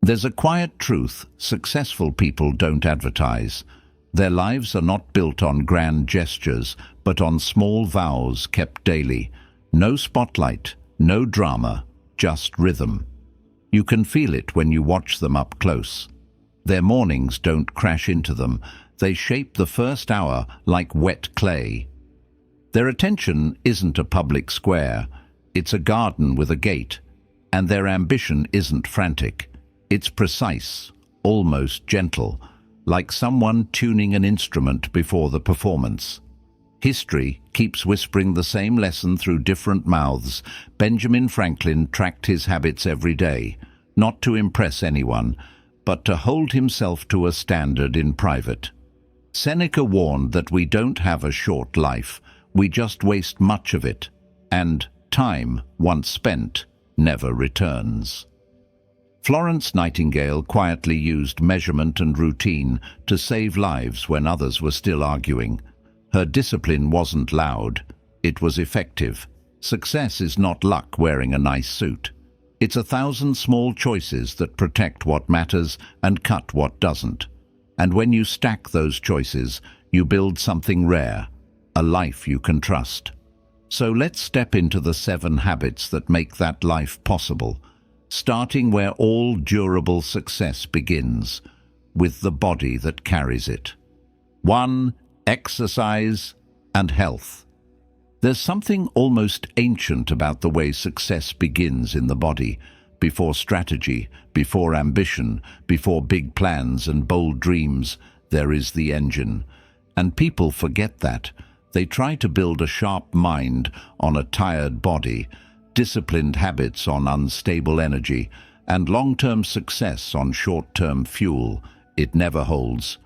There's a quiet truth successful people don't advertise. Their lives are not built on grand gestures, but on small vows kept daily. No spotlight, no drama, just rhythm. You can feel it when you watch them up close. Their mornings don't crash into them. They shape the first hour like wet clay. Their attention isn't a public square. It's a garden with a gate. And their ambition isn't frantic. It's precise, almost gentle, like someone tuning an instrument before the performance. History keeps whispering the same lesson through different mouths. Benjamin Franklin tracked his habits every day, not to impress anyone, but to hold himself to a standard in private. Seneca warned that we don't have a short life, we just waste much of it, and time, once spent, never returns. Florence Nightingale quietly used measurement and routine to save lives when others were still arguing. Her discipline wasn't loud, it was effective. Success is not luck wearing a nice suit. It's 1,000 small choices that protect what matters and cut what doesn't. And when you stack those choices, you build something rare, a life you can trust. So let's step into the 7 habits that make that life possible, starting where all durable success begins, with the body that carries it. 1. Exercise and health. There's something almost ancient about the way success begins in the body, before strategy, before ambition, before big plans and bold dreams. There is the engine. And people forget that. They try to build a sharp mind on a tired body, disciplined habits on unstable energy, and long-term success on short-term fuel. It never holds.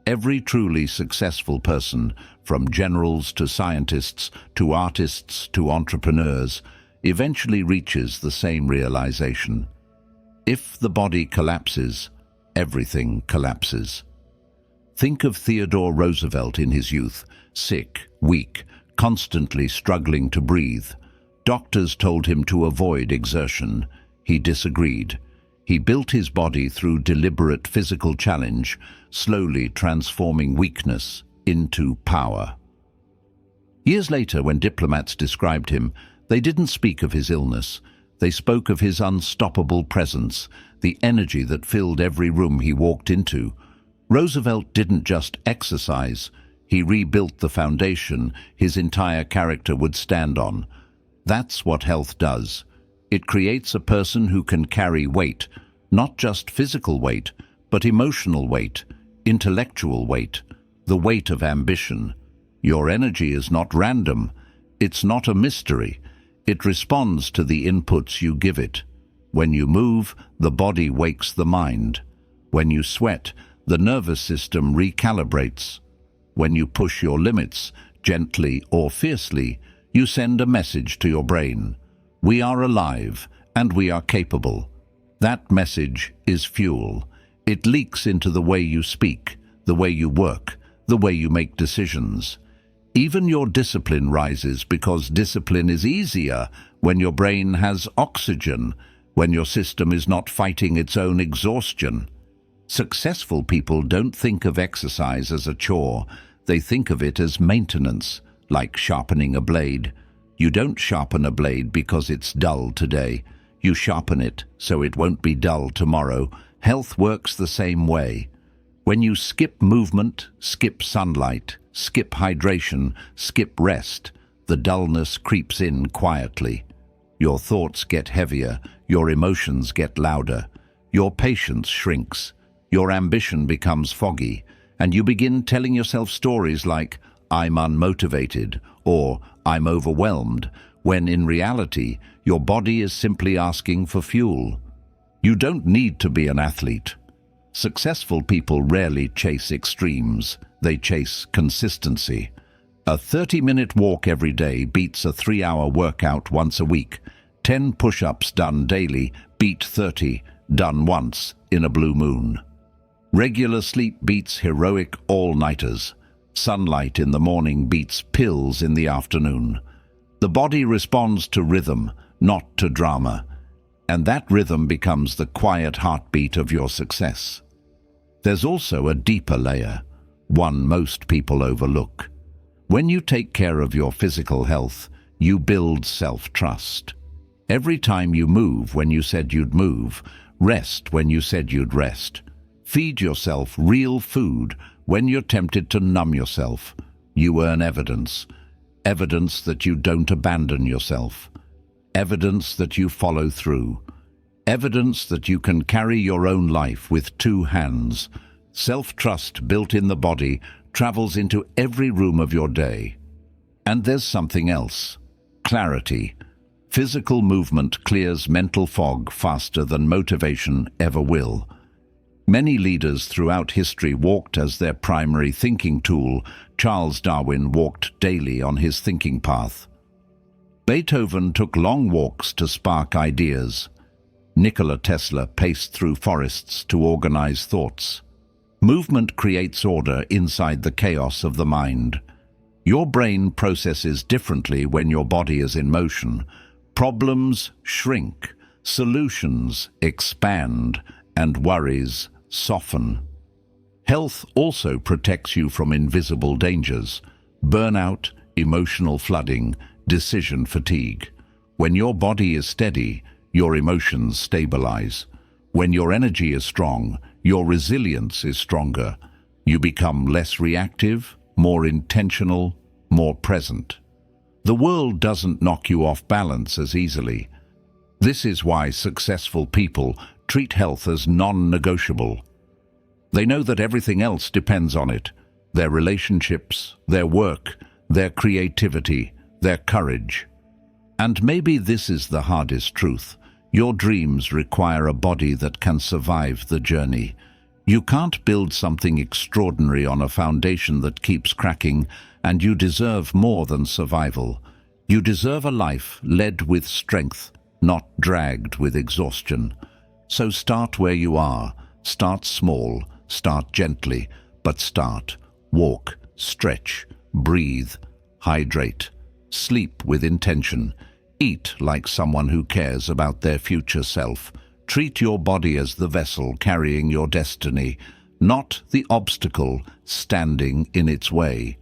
Every truly successful person, from generals to scientists to artists to entrepreneurs, eventually reaches the same realization. If the body collapses, everything collapses. Think of Theodore Roosevelt in his youth, sick, weak, constantly struggling to breathe. Doctors told him to avoid exertion. He disagreed. He built his body through deliberate physical challenge, slowly transforming weakness into power. Years later, when diplomats described him, they didn't speak of his illness. They spoke of his unstoppable presence, the energy that filled every room he walked into. Roosevelt didn't just exercise, he rebuilt the foundation his entire character would stand on. That's what health does. It creates a person who can carry weight, not just physical weight, but emotional weight, intellectual weight, the weight of ambition. Your energy is not random. It's not a mystery. It responds to the inputs you give it. When you move, the body wakes the mind. When you sweat, the nervous system recalibrates. When you push your limits, gently or fiercely, you send a message to your brain. We are alive, and we are capable. That message is fuel. It leaks into the way you speak, the way you work, the way you make decisions. Even your discipline rises because discipline is easier when your brain has oxygen, when your system is not fighting its own exhaustion. Successful people don't think of exercise as a chore. They think of it as maintenance, like sharpening a blade. You don't sharpen a blade because it's dull today. You sharpen it so it won't be dull tomorrow. Health works the same way. When you skip movement, skip sunlight, skip hydration, skip rest, the dullness creeps in quietly. Your thoughts get heavier, your emotions get louder, your patience shrinks, your ambition becomes foggy, and you begin telling yourself stories like, "I'm unmotivated," or "I'm overwhelmed," when in reality, your body is simply asking for fuel. You don't need to be an athlete. Successful people rarely chase extremes, they chase consistency. A 30-minute walk every day beats a 3-hour workout once a week. 10 push-ups done daily beat 30 done once in a blue moon. Regular sleep beats heroic all-nighters. Sunlight in the morning beats pills in the afternoon. The body responds to rhythm, not to drama. And that rhythm becomes the quiet heartbeat of your success. There's also a deeper layer, one most people overlook. When you take care of your physical health, you build self-trust. Every time you move when you said you'd move, rest when you said you'd rest, feed yourself real food when you're tempted to numb yourself, you earn evidence. Evidence that you don't abandon yourself. Evidence that you follow through. Evidence that you can carry your own life with two hands. Self-trust built in the body travels into every room of your day. And there's something else. Clarity. Physical movement clears mental fog faster than motivation ever will. Many leaders throughout history walked as their primary thinking tool. Charles Darwin walked daily on his thinking path. Beethoven took long walks to spark ideas. Nikola Tesla paced through forests to organize thoughts. Movement creates order inside the chaos of the mind. Your brain processes differently when your body is in motion. Problems shrink, solutions expand, and worries soften. Health also protects you from invisible dangers: burnout, emotional flooding, decision fatigue. When your body is steady, your emotions stabilize. When your energy is strong, your resilience is stronger. You become less reactive, more intentional, more present. The world doesn't knock you off balance as easily. This is why successful people treat health as non-negotiable. They know that everything else depends on it: their relationships, their work, their creativity, their courage. And maybe this is the hardest truth. Your dreams require a body that can survive the journey. You can't build something extraordinary on a foundation that keeps cracking, and you deserve more than survival. You deserve a life led with strength, not dragged with exhaustion. So start where you are. Start small, start gently, but start. Walk, stretch, breathe, hydrate, sleep with intention. Eat like someone who cares about their future self. Treat your body as the vessel carrying your destiny, not the obstacle standing in its way.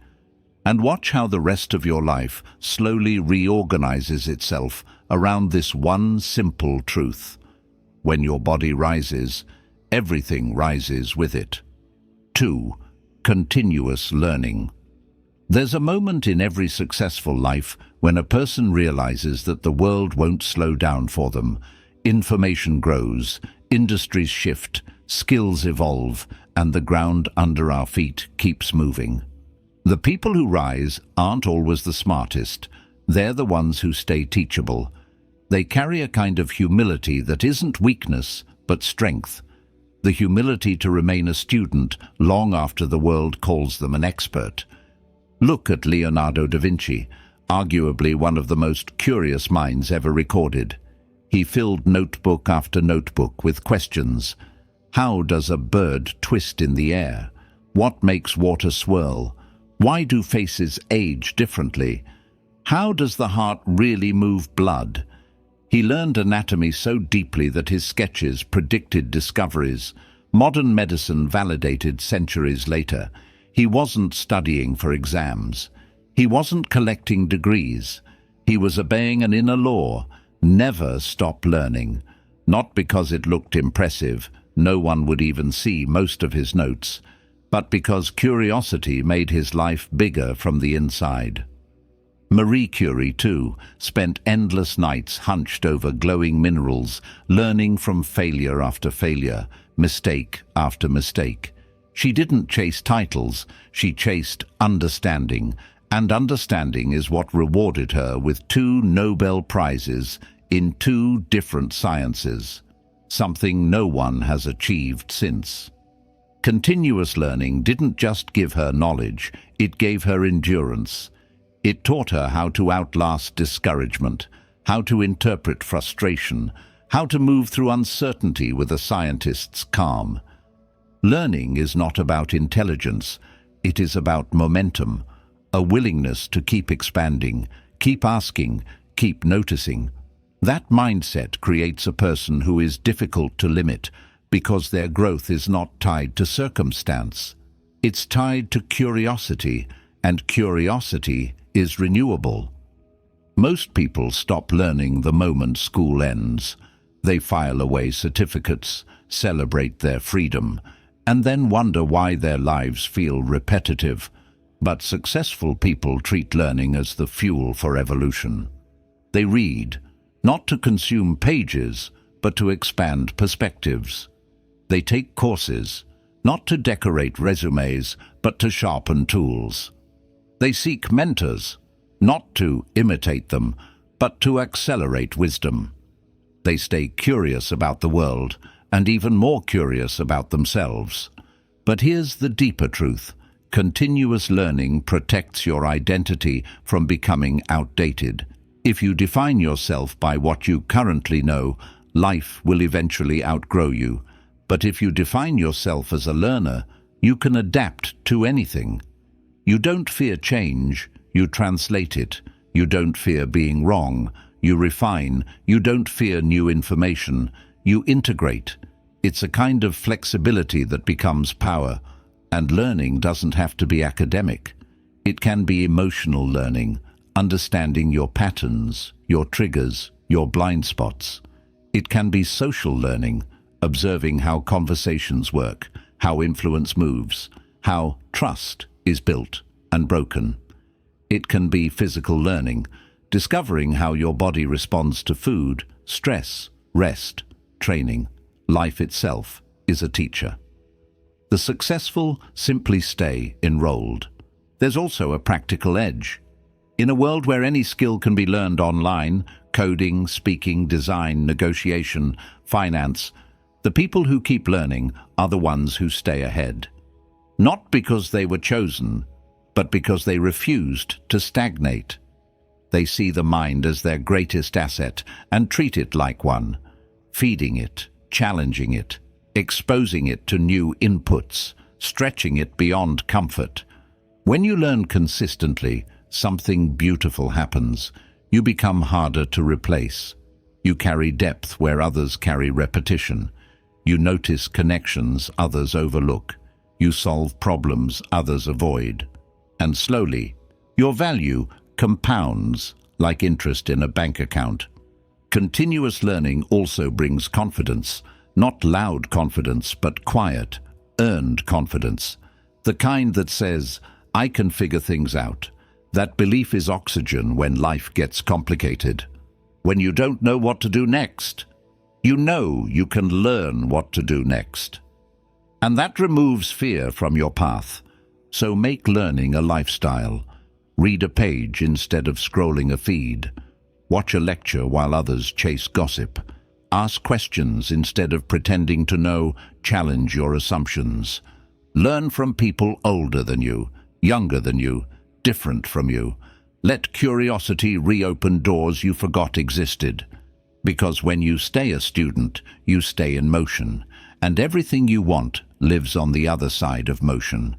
And watch how the rest of your life slowly reorganizes itself around this one simple truth. When your body rises, everything rises with it. 2. Continuous learning. There's a moment in every successful life when a person realizes that the world won't slow down for them. Information grows, industries shift, skills evolve, and the ground under our feet keeps moving. The people who rise aren't always the smartest. They're the ones who stay teachable. They carry a kind of humility that isn't weakness, but strength. The humility to remain a student long after the world calls them an expert. Look at Leonardo da Vinci, arguably one of the most curious minds ever recorded. He filled notebook after notebook with questions. How does a bird twist in the air? What makes water swirl? Why do faces age differently? How does the heart really move blood? He learned anatomy so deeply that his sketches predicted discoveries. Modern medicine validated centuries later. He wasn't studying for exams. He wasn't collecting degrees. He was obeying an inner law: never stop learning. Not because it looked impressive, no one would even see most of his notes, but because curiosity made his life bigger from the inside. Marie Curie, too, spent endless nights hunched over glowing minerals, learning from failure after failure, mistake after mistake. She didn't chase titles, she chased understanding, and understanding is what rewarded her with 2 Nobel Prizes in 2 different sciences, something no one has achieved since. Continuous learning didn't just give her knowledge, it gave her endurance. It taught her how to outlast discouragement, how to interpret frustration, how to move through uncertainty with a scientist's calm. Learning is not about intelligence, it is about momentum, a willingness to keep expanding, keep asking, keep noticing. That mindset creates a person who is difficult to limit because their growth is not tied to circumstance. It's tied to curiosity, and curiosity is renewable. Most people stop learning the moment school ends. They file away certificates, celebrate their freedom, and then wonder why their lives feel repetitive. But successful people treat learning as the fuel for evolution. They read, not to consume pages, but to expand perspectives. They take courses, not to decorate resumes, but to sharpen tools. They seek mentors, not to imitate them, but to accelerate wisdom. They stay curious about the world, and even more curious about themselves. But here's the deeper truth. Continuous learning protects your identity from becoming outdated. If you define yourself by what you currently know, life will eventually outgrow you. But if you define yourself as a learner, you can adapt to anything. You don't fear change, you translate it. You don't fear being wrong, you refine. You don't fear new information, you integrate. It's a kind of flexibility that becomes power. And learning doesn't have to be academic. It can be emotional learning, understanding your patterns, your triggers, your blind spots. It can be social learning, observing how conversations work, how influence moves, how trust is built and broken. It can be physical learning, discovering how your body responds to food, stress, rest, training. Life itself is a teacher. The successful simply stay enrolled. There's also a practical edge. In a world where any skill can be learned online, coding, speaking, design, negotiation, finance, the people who keep learning are the ones who stay ahead. Not because they were chosen, but because they refused to stagnate. They see the mind as their greatest asset and treat it like one, feeding it, challenging it, exposing it to new inputs, stretching it beyond comfort. When you learn consistently, something beautiful happens. You become harder to replace. You carry depth where others carry repetition. You notice connections others overlook. You solve problems others avoid. And slowly, your value compounds like interest in a bank account. Continuous learning also brings confidence. Not loud confidence, but quiet, earned confidence. The kind that says, I can figure things out. That belief is oxygen when life gets complicated. When you don't know what to do next, you know you can learn what to do next. And that removes fear from your path. So make learning a lifestyle. Read a page instead of scrolling a feed. Watch a lecture while others chase gossip. Ask questions instead of pretending to know. Challenge your assumptions. Learn from people older than you, younger than you, different from you. Let curiosity reopen doors you forgot existed. Because when you stay a student, you stay in motion, and everything you want lives on the other side of motion.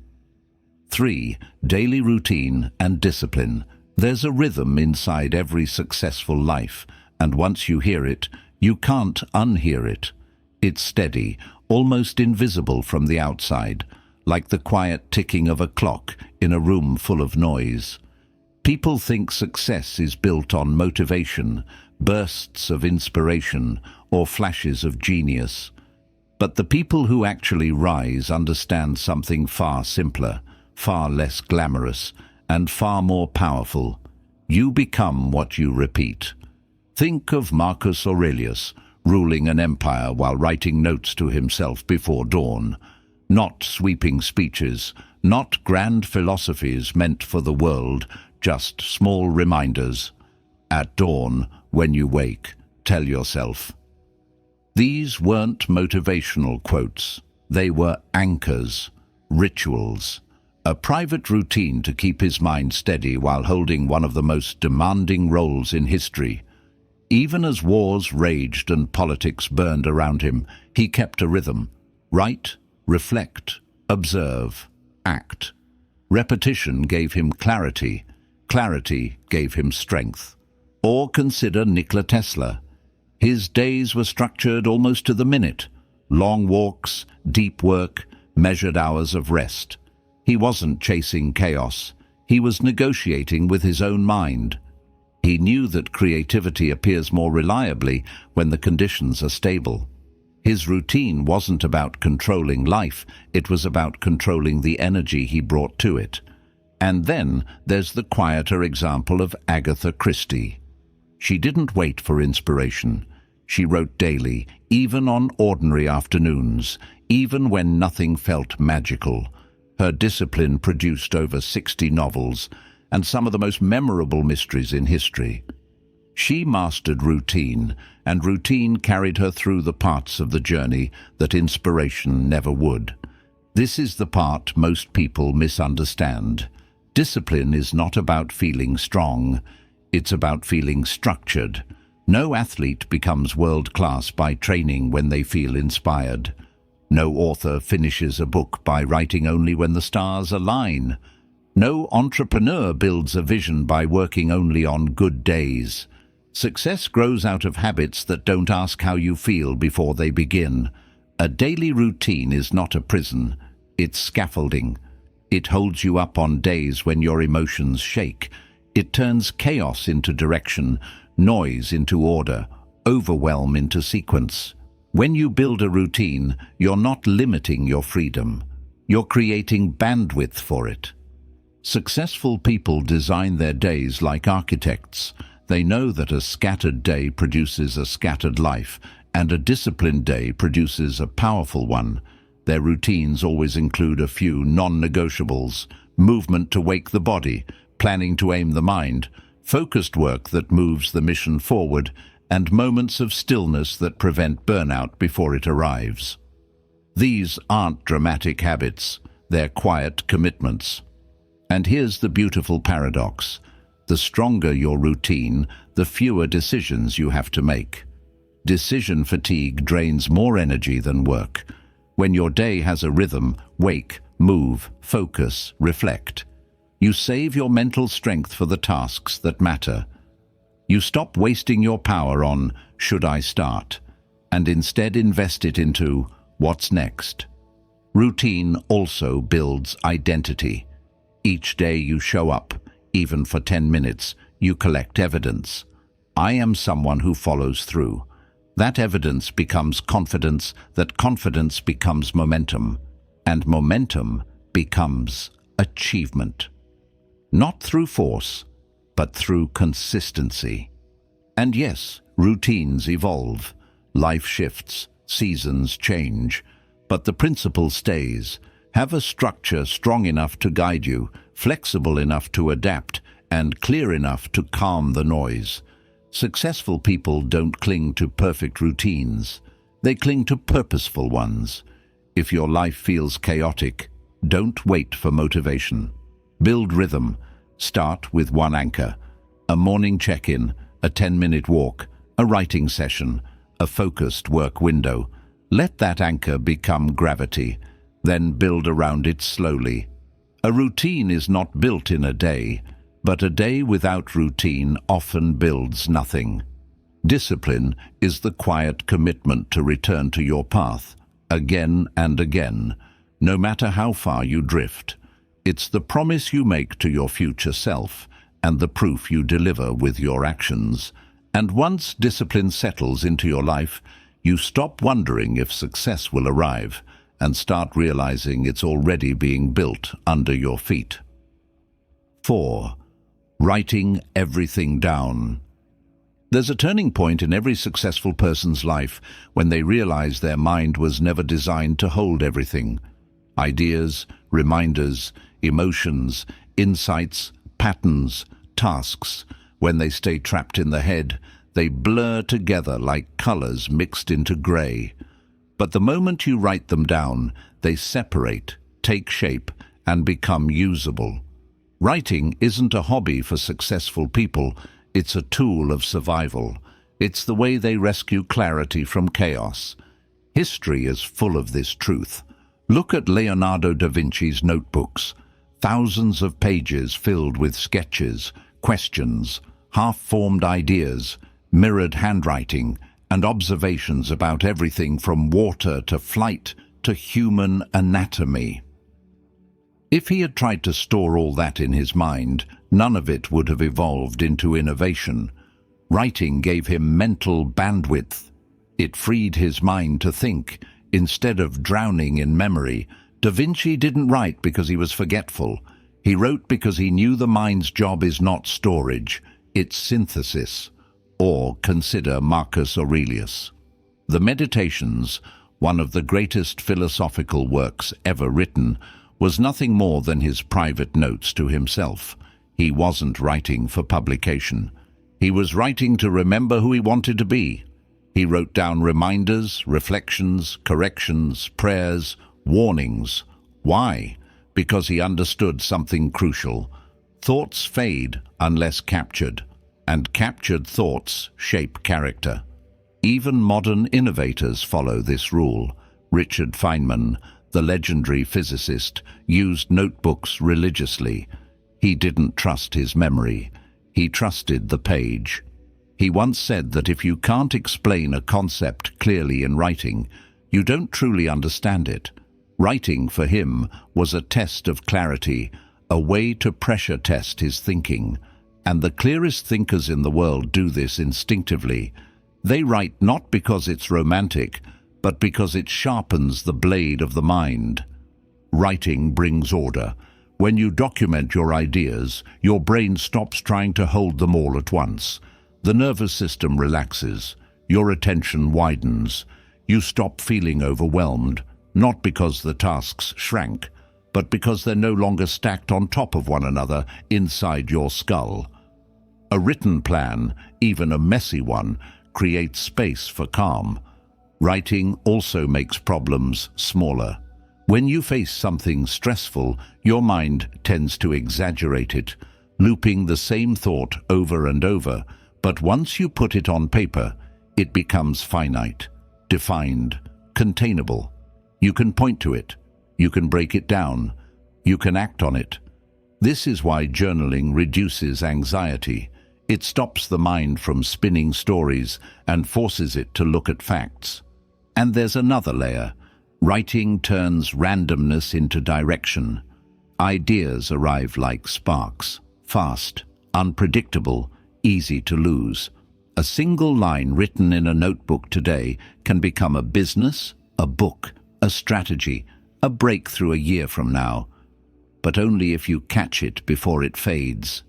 3. Daily routine and discipline. There's a rhythm inside every successful life, and once you hear it, you can't unhear it. It's steady, almost invisible from the outside, like the quiet ticking of a clock in a room full of noise. People think success is built on motivation, bursts of inspiration, or flashes of genius. But the people who actually rise understand something far simpler, far less glamorous, and far more powerful. You become what you repeat. Think of Marcus Aurelius, ruling an empire while writing notes to himself before dawn. Not sweeping speeches, not grand philosophies meant for the world, just small reminders. At dawn, when you wake, tell yourself. These weren't motivational quotes. They were anchors, rituals, a private routine to keep his mind steady while holding one of the most demanding roles in history. Even as wars raged and politics burned around him, he kept a rhythm. Write, reflect, observe, act. Repetition gave him clarity. Clarity gave him strength. Or consider Nikola Tesla. His days were structured almost to the minute. Long walks, deep work, measured hours of rest. He wasn't chasing chaos. He was negotiating with his own mind. He knew that creativity appears more reliably when the conditions are stable. His routine wasn't about controlling life, it was about controlling the energy he brought to it. And then there's the quieter example of Agatha Christie. She didn't wait for inspiration. She wrote daily, even on ordinary afternoons, even when nothing felt magical. Her discipline produced over 60 novels and some of the most memorable mysteries in history. She mastered routine, and routine carried her through the parts of the journey that inspiration never would. This is the part most people misunderstand. Discipline is not about feeling strong, it's about feeling structured. No athlete becomes world-class by training when they feel inspired. No author finishes a book by writing only when the stars align. No entrepreneur builds a vision by working only on good days. Success grows out of habits that don't ask how you feel before they begin. A daily routine is not a prison, it's scaffolding. It holds you up on days when your emotions shake. It turns chaos into direction, noise into order, overwhelm into sequence. When you build a routine, you're not limiting your freedom. You're creating bandwidth for it. Successful people design their days like architects. They know that a scattered day produces a scattered life, and a disciplined day produces a powerful one. Their routines always include a few non-negotiables: movement to wake the body, planning to aim the mind, focused work that moves the mission forward, and moments of stillness that prevent burnout before it arrives. These aren't dramatic habits, they're quiet commitments. And here's the beautiful paradox. The stronger your routine, the fewer decisions you have to make. Decision fatigue drains more energy than work. When your day has a rhythm, wake, move, focus, reflect. You save your mental strength for the tasks that matter. You stop wasting your power on "should I start?" and instead invest it into "what's next?" Routine also builds identity. Each day you show up, even for 10 minutes, you collect evidence. I am someone who follows through. That evidence becomes confidence, that confidence becomes momentum, and momentum becomes achievement. Not through force, but through consistency. And yes, routines evolve. Life shifts, seasons change, but the principle stays. Have a structure strong enough to guide you, flexible enough to adapt, and clear enough to calm the noise. Successful people don't cling to perfect routines. They cling to purposeful ones. If your life feels chaotic, don't wait for motivation. Build rhythm. Start with one anchor. A morning check-in, a 10-minute walk, a writing session, a focused work window. Let that anchor become gravity. Then build around it slowly. A routine is not built in a day, but a day without routine often builds nothing. Discipline is the quiet commitment to return to your path, again and again, no matter how far you drift. It's the promise you make to your future self, and the proof you deliver with your actions. And once discipline settles into your life, you stop wondering if success will arrive, and start realizing it's already being built under your feet. 4. Writing everything down. There's a turning point in every successful person's life when they realize their mind was never designed to hold everything. Ideas, reminders, emotions, insights, patterns, tasks. When they stay trapped in the head, they blur together like colors mixed into gray. But the moment you write them down, they separate, take shape, and become usable. Writing isn't a hobby for successful people, it's a tool of survival. It's the way they rescue clarity from chaos. History is full of this truth. Look at Leonardo da Vinci's notebooks. Thousands of pages filled with sketches, questions, half-formed ideas, mirrored handwriting, and observations about everything from water to flight to human anatomy. If he had tried to store all that in his mind, none of it would have evolved into innovation. Writing gave him mental bandwidth. It freed his mind to think, instead of drowning in memory. Da Vinci didn't write because he was forgetful. He wrote because he knew the mind's job is not storage, it's synthesis. Or consider Marcus Aurelius. The Meditations, one of the greatest philosophical works ever written, was nothing more than his private notes to himself. He wasn't writing for publication. He was writing to remember who he wanted to be. He wrote down reminders, reflections, corrections, prayers, warnings. Why? Because he understood something crucial. Thoughts fade unless captured, and captured thoughts shape character. Even modern innovators follow this rule. Richard Feynman, the legendary physicist, used notebooks religiously. He didn't trust his memory. He trusted the page. He once said that if you can't explain a concept clearly in writing, you don't truly understand it. Writing, for him, was a test of clarity, a way to pressure test his thinking. And the clearest thinkers in the world do this instinctively. They write not because it's romantic, but because it sharpens the blade of the mind. Writing brings order. When you document your ideas, your brain stops trying to hold them all at once. The nervous system relaxes. Your attention widens. You stop feeling overwhelmed, not because the tasks shrank, but because they're no longer stacked on top of one another inside your skull. A written plan, even a messy one, creates space for calm. Writing also makes problems smaller. When you face something stressful, your mind tends to exaggerate it, looping the same thought over and over. But once you put it on paper, it becomes finite, defined, containable. You can point to it. You can break it down. You can act on it. This is why journaling reduces anxiety. It stops the mind from spinning stories and forces it to look at facts. And there's another layer. Writing turns randomness into direction. Ideas arrive like sparks, fast, unpredictable, easy to lose. A single line written in a notebook today can become a business, a book, a strategy, a breakthrough a year from now. But only if you catch it before it fades.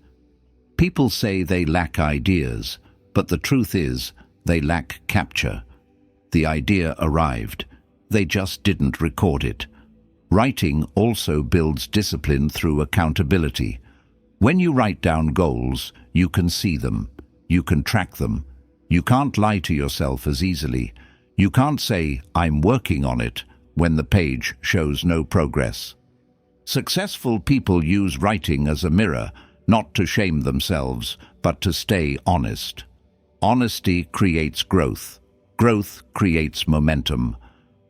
People say they lack ideas, but the truth is they lack capture. The idea arrived. They just didn't record it. Writing also builds discipline through accountability. When you write down goals, you can see them. You can track them. You can't lie to yourself as easily. You can't say, "I'm working on it," when the page shows no progress. Successful people use writing as a mirror, not to shame themselves, but to stay honest. Honesty creates growth. Growth creates momentum.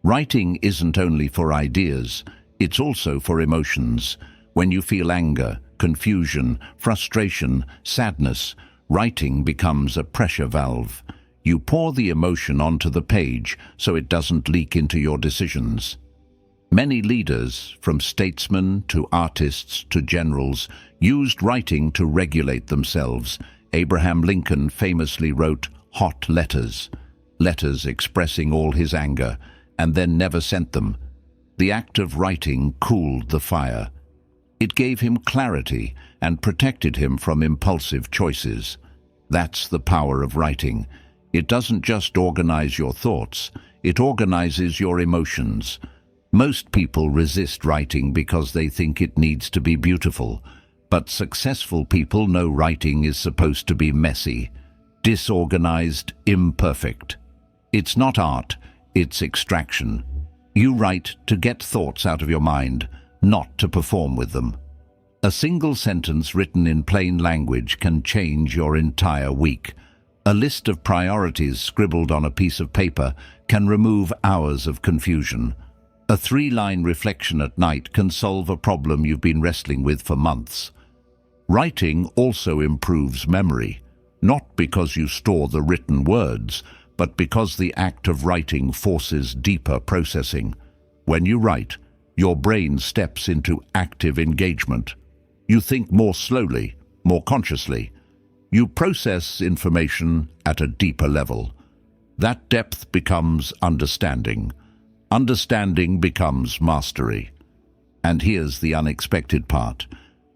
Writing isn't only for ideas, it's also for emotions. When you feel anger, confusion, frustration, sadness, writing becomes a pressure valve. You pour the emotion onto the page so it doesn't leak into your decisions. Many leaders, from statesmen to artists to generals, used writing to regulate themselves. Abraham Lincoln famously wrote hot letters expressing all his anger, and then never sent them. The act of writing cooled the fire. It gave him clarity and protected him from impulsive choices. That's the power of writing. It doesn't just organize your thoughts, it organizes your emotions. Most people resist writing because they think it needs to be beautiful, but successful people know writing is supposed to be messy, disorganized, imperfect. It's not art, it's extraction. You write to get thoughts out of your mind, not to perform with them. A single sentence written in plain language can change your entire week. A list of priorities scribbled on a piece of paper can remove hours of confusion. A 3-line reflection at night can solve a problem you've been wrestling with for months. Writing also improves memory, not because you store the written words, but because the act of writing forces deeper processing. When you write, your brain steps into active engagement. You think more slowly, more consciously. You process information at a deeper level. That depth becomes understanding. Understanding becomes mastery. And here's the unexpected part.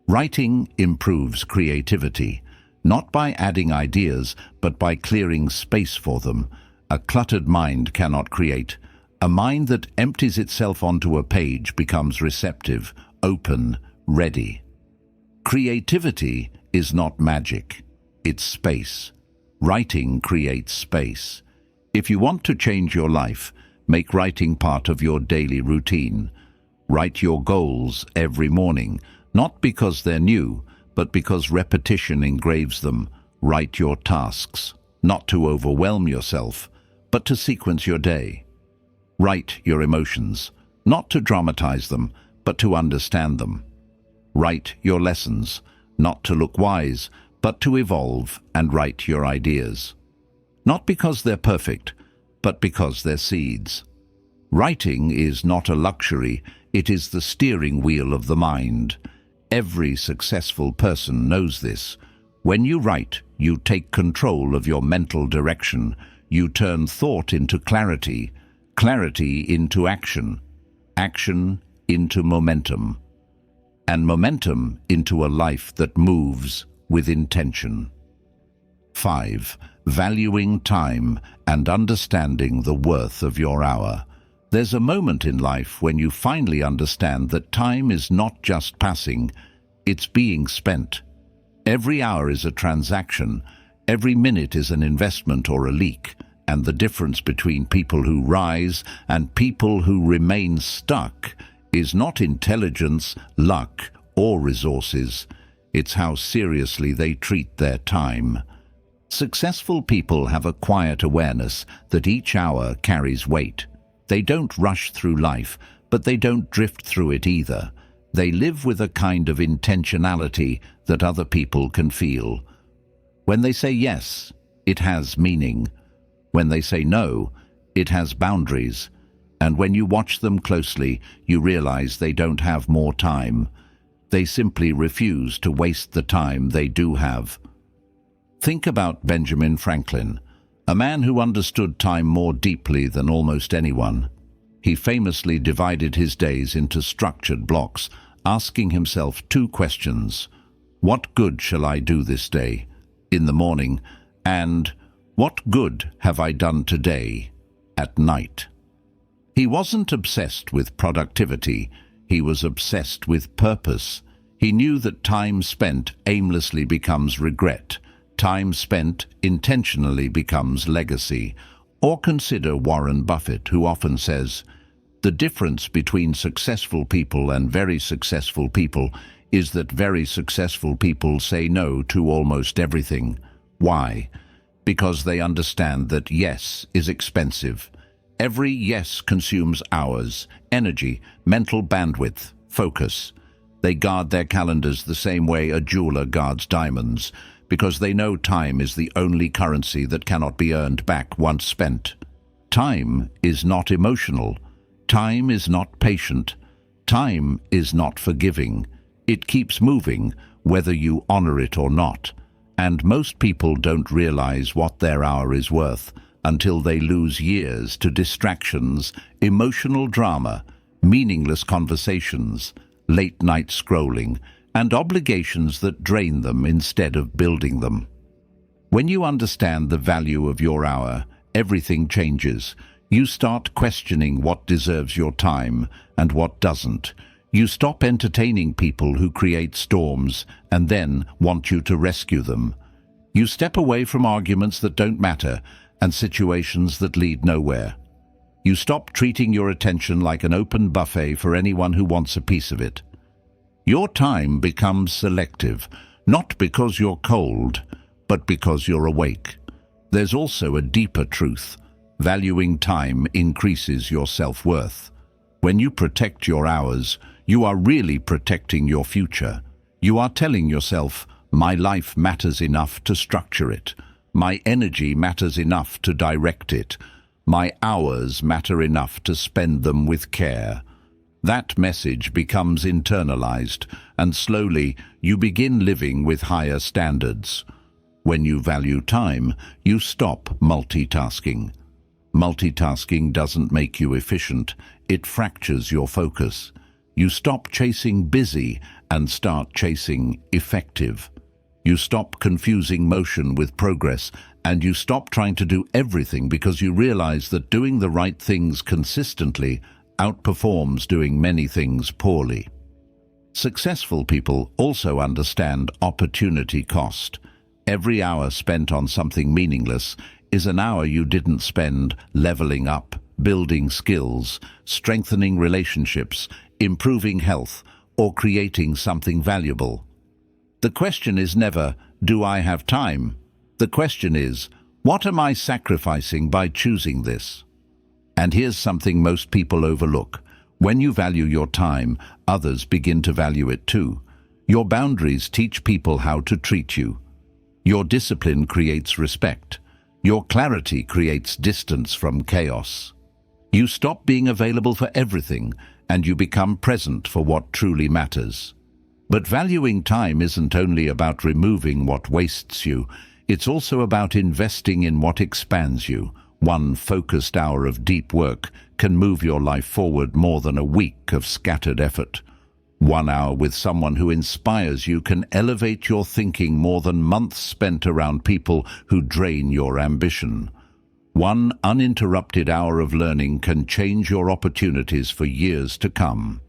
Writing improves creativity, not by adding ideas, but by clearing space for them. A cluttered mind cannot create. A mind that empties itself onto a page becomes receptive, open, ready. Creativity is not magic. It's space. Writing creates space. If you want to change your life, make writing part of your daily routine. Write your goals every morning, not because they're new, but because repetition engraves them. Write your tasks, not to overwhelm yourself, but to sequence your day. Write your emotions, not to dramatize them, but to understand them. Write your lessons, not to look wise, but to evolve and write your ideas. Not because they're perfect, but because they're seeds. Writing is not a luxury, it is the steering wheel of the mind. Every successful person knows this. When you write, you take control of your mental direction. You turn thought into clarity, clarity into action, action into momentum, and momentum into a life that moves with intention. 5. Valuing time and understanding the worth of your hour. There's a moment in life when you finally understand that time is not just passing, it's being spent. Every hour is a transaction, every minute is an investment or a leak, and the difference between people who rise and people who remain stuck is not intelligence, luck, or resources. It's how seriously they treat their time. Successful people have a quiet awareness that each hour carries weight. They don't rush through life, but they don't drift through it either. They live with a kind of intentionality that other people can feel. When they say yes, it has meaning. When they say no, it has boundaries. And when you watch them closely, you realize they don't have more time. They simply refuse to waste the time they do have. Think about Benjamin Franklin, a man who understood time more deeply than almost anyone. He famously divided his days into structured blocks, asking himself 2 questions. What good shall I do this day, in the morning, and what good have I done today, at night? He wasn't obsessed with productivity, he was obsessed with purpose. He knew that time spent aimlessly becomes regret. Time spent intentionally becomes legacy. Or consider Warren Buffett, who often says, "The difference between successful people and very successful people is that very successful people say no to almost everything." Why? Because they understand that yes is expensive. Every yes consumes hours, energy, mental bandwidth, focus. They guard their calendars the same way a jeweler guards diamonds, because they know time is the only currency that cannot be earned back once spent. Time is not emotional. Time is not patient. Time is not forgiving. It keeps moving, whether you honor it or not. And most people don't realize what their hour is worth until they lose years to distractions, emotional drama, meaningless conversations, late-night scrolling, and obligations that drain them instead of building them. When you understand the value of your hour, everything changes. You start questioning what deserves your time and what doesn't. You stop entertaining people who create storms and then want you to rescue them. You step away from arguments that don't matter and situations that lead nowhere. You stop treating your attention like an open buffet for anyone who wants a piece of it. Your time becomes selective, not because you're cold, but because you're awake. There's also a deeper truth. Valuing time increases your self-worth. When you protect your hours, you are really protecting your future. You are telling yourself, my life matters enough to structure it. My energy matters enough to direct it. My hours matter enough to spend them with care. That message becomes internalized, and slowly you begin living with higher standards. When you value time, you stop multitasking. Multitasking doesn't make you efficient, it fractures your focus. You stop chasing busy and start chasing effective. You stop confusing motion with progress, and you stop trying to do everything because you realize that doing the right things consistently outperforms doing many things poorly. Successful people also understand opportunity cost. Every hour spent on something meaningless is an hour you didn't spend leveling up, building skills, strengthening relationships, improving health, or creating something valuable. The question is never, do I have time? The question is, what am I sacrificing by choosing this? And here's something most people overlook. When you value your time, others begin to value it too. Your boundaries teach people how to treat you. Your discipline creates respect. Your clarity creates distance from chaos. You stop being available for everything, and you become present for what truly matters. But valuing time isn't only about removing what wastes you, it's also about investing in what expands you. One focused hour of deep work can move your life forward more than a week of scattered effort. 1 hour with someone who inspires you can elevate your thinking more than months spent around people who drain your ambition. One uninterrupted hour of learning can change your opportunities for years to come.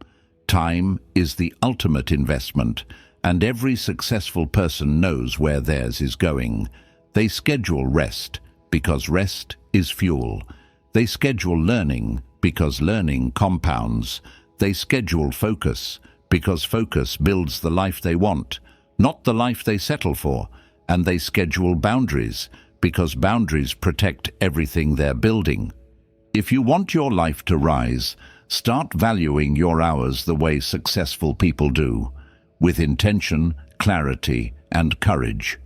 Time is the ultimate investment, and every successful person knows where theirs is going. They schedule rest, because rest is fuel. They schedule learning, because learning compounds. They schedule focus, because focus builds the life they want, not the life they settle for. And they schedule boundaries, because boundaries protect everything they're building. If you want your life to rise, start valuing your hours the way successful people do, with intention, clarity, and courage.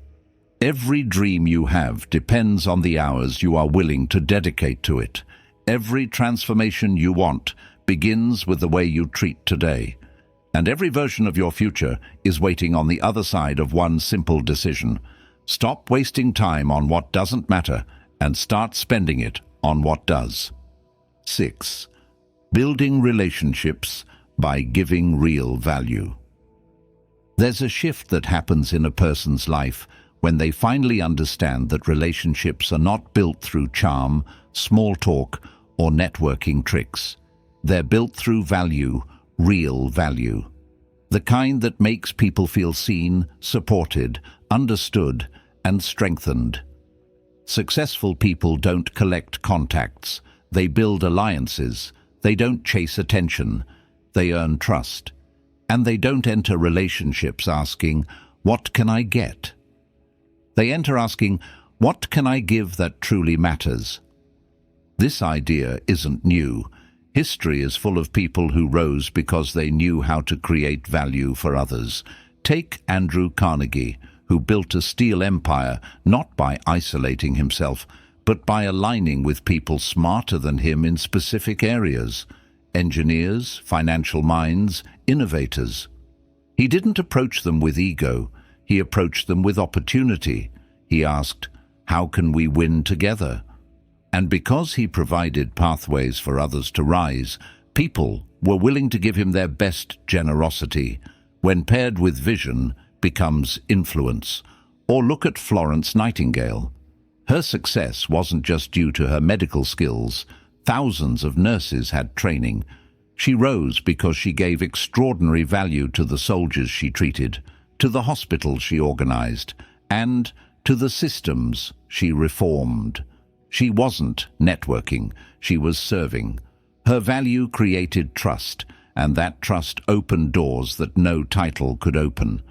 Every dream you have depends on the hours you are willing to dedicate to it. Every transformation you want begins with the way you treat today. And every version of your future is waiting on the other side of one simple decision. Stop wasting time on what doesn't matter and start spending it on what does. 6. Building relationships by giving real value. There's a shift that happens in a person's life when they finally understand that relationships are not built through charm, small talk, or networking tricks. They're built through value, real value. The kind that makes people feel seen, supported, understood, and strengthened. Successful people don't collect contacts. They build alliances. They don't chase attention. They earn trust. And they don't enter relationships asking, "What can I get?" They enter asking, "What can I give that truly matters?" This idea isn't new. History is full of people who rose because they knew how to create value for others. Take Andrew Carnegie, who built a steel empire not by isolating himself, but by aligning with people smarter than him in specific areas. Engineers, financial minds, innovators. He didn't approach them with ego. He approached them with opportunity. He asked, "How can we win together?" And because he provided pathways for others to rise, people were willing to give him their best generosity. When paired with vision, becomes influence. Or look at Florence Nightingale. Her success wasn't just due to her medical skills. Thousands of nurses had training. She rose because she gave extraordinary value to the soldiers she treated, to the hospitals she organized, and to the systems she reformed. She wasn't networking, she was serving. Her value created trust, and that trust opened doors that no title could open.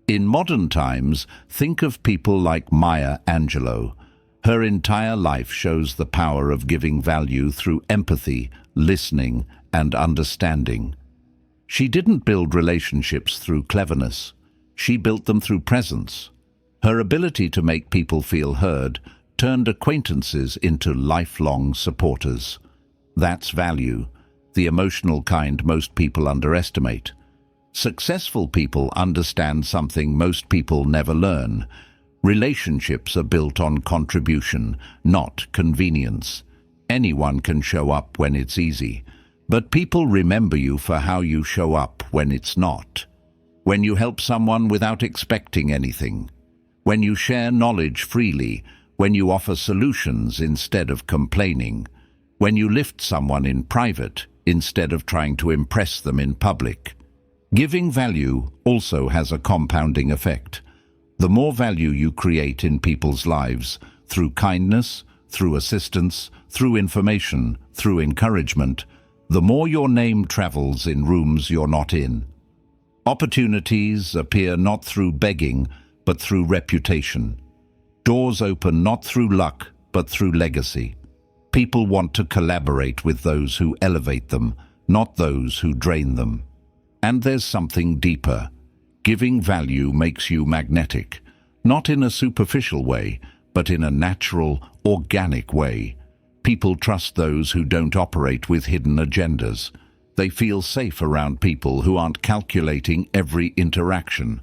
In modern times, think of people like Maya Angelou. Her entire life shows the power of giving value through empathy, listening, and understanding. She didn't build relationships through cleverness. She built them through presence. Her ability to make people feel heard turned acquaintances into lifelong supporters. That's value, the emotional kind most people underestimate. Successful people understand something most people never learn. Relationships are built on contribution, not convenience. Anyone can show up when it's easy, but people remember you for how you show up when it's not. When you help someone without expecting anything. When you share knowledge freely. When you offer solutions instead of complaining. When you lift someone in private instead of trying to impress them in public. Giving value also has a compounding effect. The more value you create in people's lives, through kindness, through assistance, through information, through encouragement, the more your name travels in rooms you're not in. Opportunities appear not through begging, but through reputation. Doors open not through luck, but through legacy. People want to collaborate with those who elevate them, not those who drain them. And there's something deeper. Giving value makes you magnetic, not in a superficial way, but in a natural, organic way. People trust those who don't operate with hidden agendas. They feel safe around people who aren't calculating every interaction.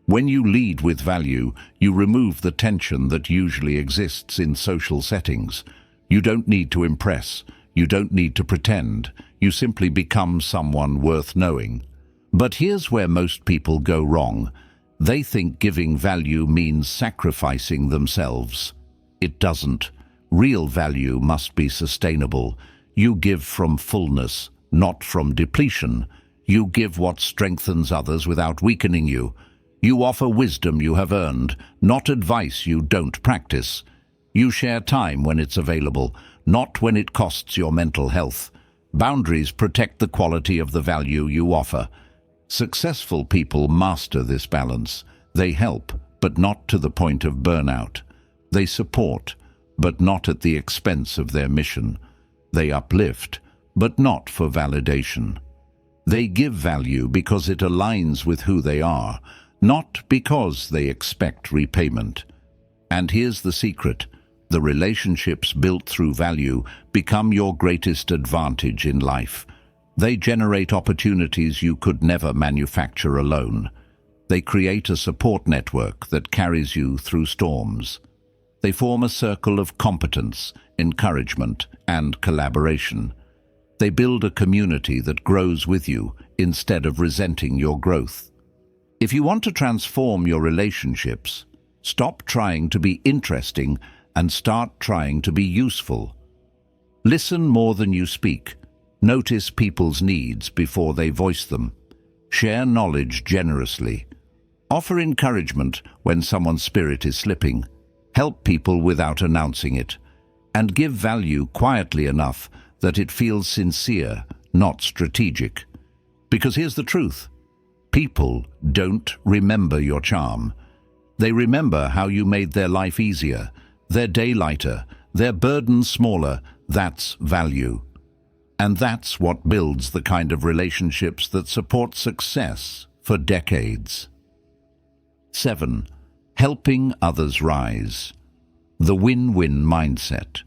When you lead with value, you remove the tension that usually exists in social settings. You don't need to impress. You don't need to pretend. You simply become someone worth knowing. But here's where most people go wrong. They think giving value means sacrificing themselves. It doesn't. Real value must be sustainable. You give from fullness, not from depletion. You give what strengthens others without weakening you. You offer wisdom you have earned, not advice you don't practice. You share time when it's available, not when it costs your mental health. Boundaries protect the quality of the value you offer. Successful people master this balance. They help, but not to the point of burnout. They support, but not at the expense of their mission. They uplift, but not for validation. They give value because it aligns with who they are, not because they expect repayment. And here's the secret. The relationships built through value become your greatest advantage in life. They generate opportunities you could never manufacture alone. They create a support network that carries you through storms. They form a circle of competence, encouragement, and collaboration. They build a community that grows with you instead of resenting your growth. If you want to transform your relationships, stop trying to be interesting and start trying to be useful. Listen more than you speak. Notice people's needs before they voice them. Share knowledge generously. Offer encouragement when someone's spirit is slipping. Help people without announcing it. And give value quietly enough that it feels sincere, not strategic. Because here's the truth. People don't remember your charm. They remember how you made their life easier, their day lighter, their burden smaller. That's value. And that's what builds the kind of relationships that support success for decades. 7. Helping others rise. The win-win mindset.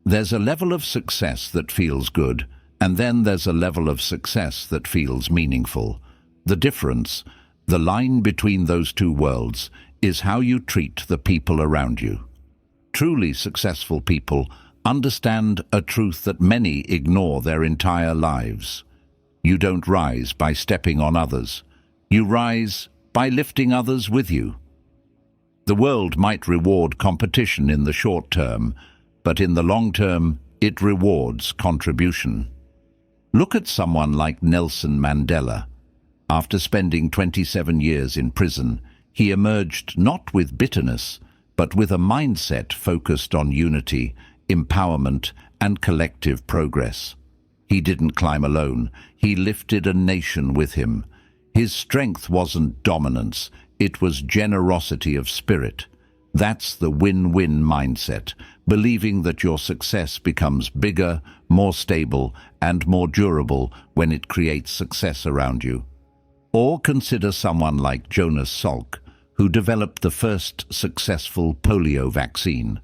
There's a level of success that feels good, and then there's a level of success that feels meaningful. The difference, the line between those two worlds, is how you treat the people around you. Truly successful people understand a truth that many ignore their entire lives. You don't rise by stepping on others. You rise by lifting others with you. The world might reward competition in the short term, but in the long term, it rewards contribution. Look at someone like Nelson Mandela. After spending 27 years in prison, he emerged not with bitterness, but with a mindset focused on unity, empowerment, and collective progress. He didn't climb alone. He lifted a nation with him. His strength wasn't dominance. It was generosity of spirit. That's the win-win mindset, believing that your success becomes bigger, more stable, and more durable when it creates success around you. Or consider someone like Jonas Salk, who developed the first successful polio vaccine.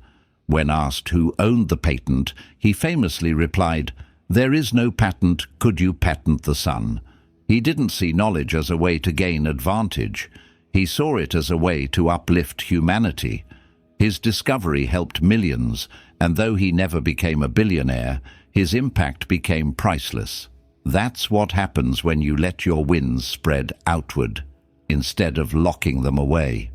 When asked who owned the patent, he famously replied, "There is no patent, could you patent the sun?" He didn't see knowledge as a way to gain advantage. He saw it as a way to uplift humanity. His discovery helped millions, and though he never became a billionaire, his impact became priceless. That's what happens when you let your winds spread outward, instead of locking them away.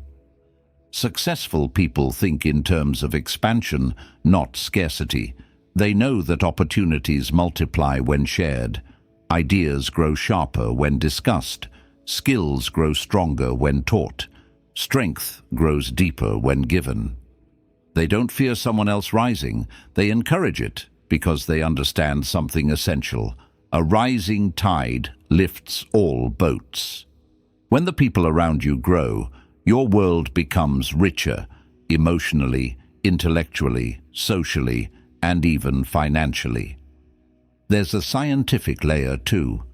Successful people think in terms of expansion, not scarcity. They know that opportunities multiply when shared. Ideas grow sharper when discussed. Skills grow stronger when taught. Strength grows deeper when given. They don't fear someone else rising. They encourage it because they understand something essential. A rising tide lifts all boats. When the people around you grow, your world becomes richer, emotionally, intellectually, socially, and even financially. There's a scientific layer too.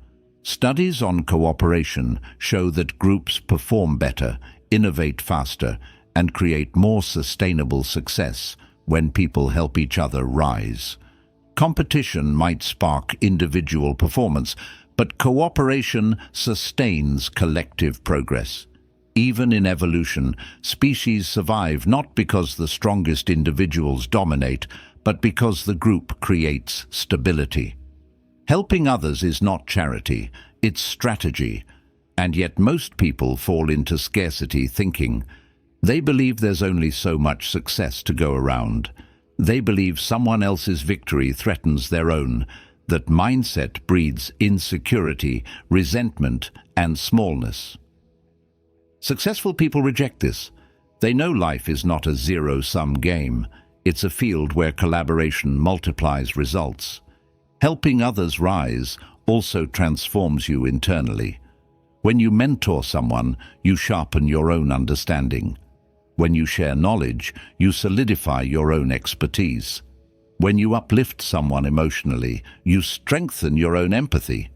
Studies on cooperation show that groups perform better, innovate faster, and create more sustainable success when people help each other rise. Competition might spark individual performance, but cooperation sustains collective progress. Even in evolution, species survive not because the strongest individuals dominate, but because the group creates stability. Helping others is not charity, it's strategy. And yet most people fall into scarcity thinking. They believe there's only so much success to go around. They believe someone else's victory threatens their own. That mindset breeds insecurity, resentment, and smallness. Successful people reject this. They know life is not a zero-sum game. It's a field where collaboration multiplies results. Helping others rise also transforms you internally. When you mentor someone, you sharpen your own understanding. When you share knowledge, you solidify your own expertise. When you uplift someone emotionally, you strengthen your own empathy.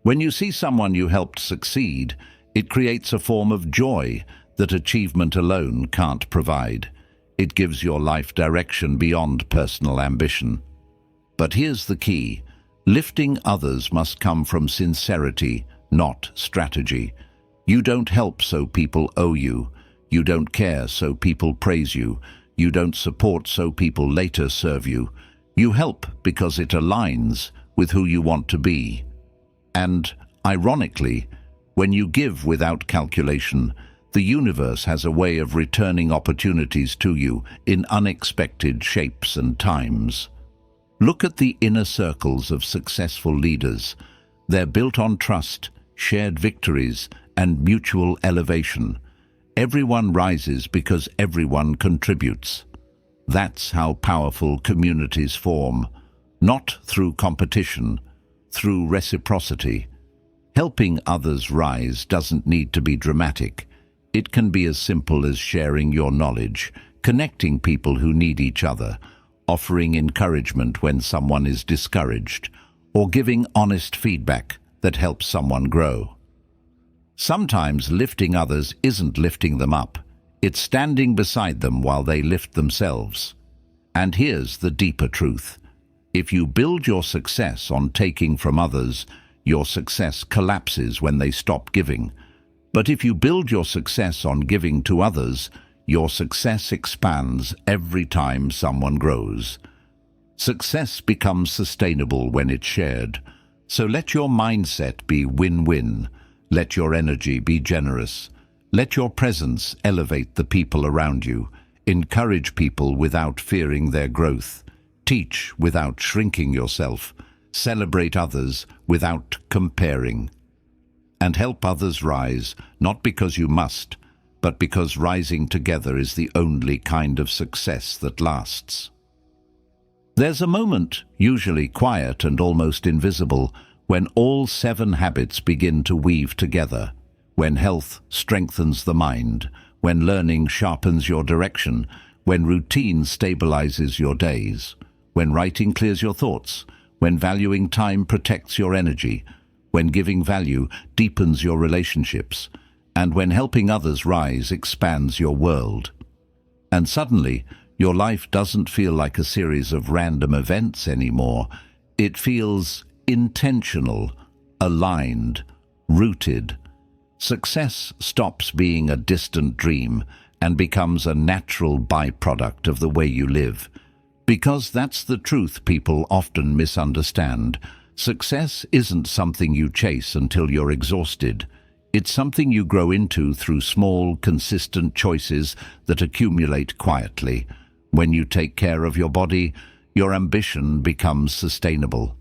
When you see someone you helped succeed, it creates a form of joy that achievement alone can't provide. It gives your life direction beyond personal ambition. But here's the key. Lifting others must come from sincerity, not strategy. You don't help so people owe you. You don't care so people praise you. You don't support so people later serve you. You help because it aligns with who you want to be. And, ironically, when you give without calculation, the universe has a way of returning opportunities to you in unexpected shapes and times. Look at the inner circles of successful leaders. They're built on trust, shared victories, and mutual elevation. Everyone rises because everyone contributes. That's how powerful communities form, not through competition, through reciprocity. Helping others rise doesn't need to be dramatic. It can be as simple as sharing your knowledge, connecting people who need each other, offering encouragement when someone is discouraged, or giving honest feedback that helps someone grow. Sometimes lifting others isn't lifting them up. It's standing beside them while they lift themselves. And here's the deeper truth. If you build your success on taking from others, your success collapses when they stop giving. But if you build your success on giving to others, your success expands every time someone grows. Success becomes sustainable when it's shared. So let your mindset be win-win. Let your energy be generous. Let your presence elevate the people around you. Encourage people without fearing their growth. Teach without shrinking yourself. Celebrate others without comparing. And help others rise, not because you must, but because rising together is the only kind of success that lasts. There's a moment, usually quiet and almost invisible, when all 7 habits begin to weave together, when health strengthens the mind, when learning sharpens your direction, when routine stabilizes your days, when writing clears your thoughts, when valuing time protects your energy, when giving value deepens your relationships, And when helping others rise expands your world. And suddenly, your life doesn't feel like a series of random events anymore. It feels intentional, aligned, rooted. Success stops being a distant dream and becomes a natural byproduct of the way you live. Because that's the truth people often misunderstand. Success isn't something you chase until you're exhausted. It's something you grow into through small, consistent choices that accumulate quietly. When you take care of your body, your ambition becomes sustainable.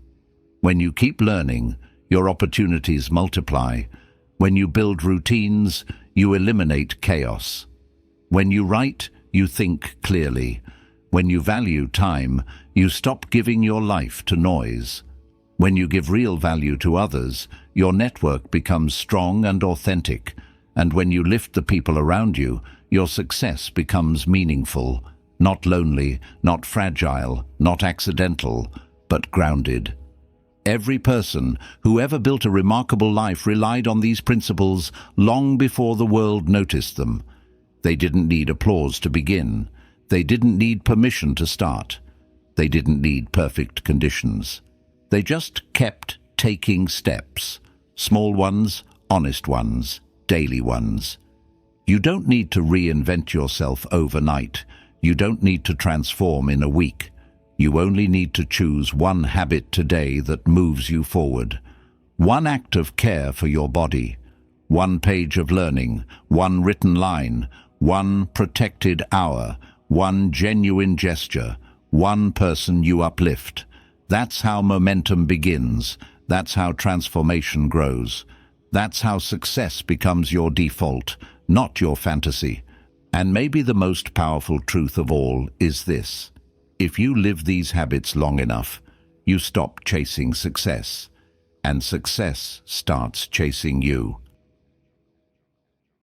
When you keep learning, your opportunities multiply. When you build routines, you eliminate chaos. When you write, you think clearly. When you value time, you stop giving your life to noise. When you give real value to others, your network becomes strong and authentic. And when you lift the people around you, your success becomes meaningful, not lonely, not fragile, not accidental, but grounded. Every person who ever built a remarkable life relied on these principles long before the world noticed them. They didn't need applause to begin. They didn't need permission to start. They didn't need perfect conditions. They just kept taking steps, small ones, honest ones, daily ones. You don't need to reinvent yourself overnight. You don't need to transform in a week. You only need to choose one habit today that moves you forward. One act of care for your body. One page of learning. One written line. One protected hour. One genuine gesture. One person you uplift. That's how momentum begins. That's how transformation grows. That's how success becomes your default, not your fantasy. And maybe the most powerful truth of all is this. If you live these habits long enough, you stop chasing success, and success starts chasing you.